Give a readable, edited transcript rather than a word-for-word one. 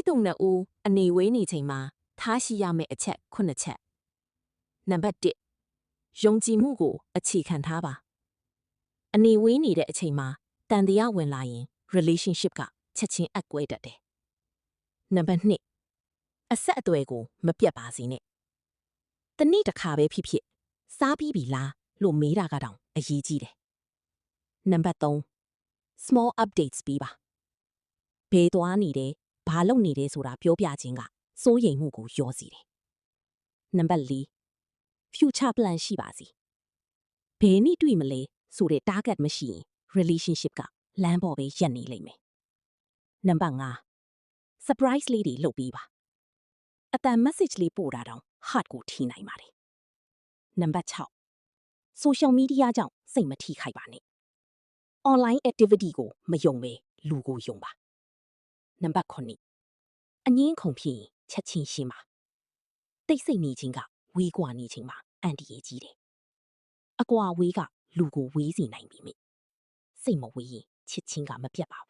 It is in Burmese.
ချစ်သူနှစ်ဦးအနေဝေးနေချိန်မှာထားရှိရမယ့်အချက်9ချက်နံပါတ်1ယုံကြည်မှုကိုအခြေခံထားပါအနေဝေးနေတဲ့အချိန်မှာတန်တရားဝင်လာရင် relationship ကချက်ချင်းအကွဲတတ်တယ်နံပါတ်2အဆက်အသွယ်ကိုမပြတ်ပါစေနဲ့တနေ့တစ်ခါပဲဖြစ်ဖြစ်စားပြီးပြီလားလို့မေးတာကတောင်အရေးကြီးတယ်နံပါတ်3 small updates ပြီးပါဘယ်သွားနေတယ်ဘာလုပ်နေတယ်ဆိုတာပြောပြခြင်းကစိုးရိမ်မှုကိုလျော့စေတယ်နံပါတ်4 future plan ရှိပါစီဘယ်နည်းတွေ့မလဲဆိုတဲ့ target မရှိရင် relationship ကလမ်းပေါ်ပဲရပ်နေလိမ့်မယ်နံပါတ်5 surprise လေးတွေလုပ်ပေးပါအတန် message လေးပို့တာတောင် heart ကိုထိနိုင်ပါတယ်နံပါတ်6 social media ကြောင့်စိတ်မထိခိုက်ပါနဲ့ online activity ကိုမယုံပဲလူကိုယုံပါနံပါတ်9အငင်းခုန်ဖြစ်ရင်ချက်ချင်းရှင်းပါတိတ်ဆိတ်နေခြင်းကဝေးကွာနေခြင်းမှာအန္တရာယ်ကြီးတယ်အကွာဝေးကလူကိုဝေးစေနိုင်ပြီမိစိတ်မဝေးရင်ချစ်ချင်းကမပြတ်ပါဘူး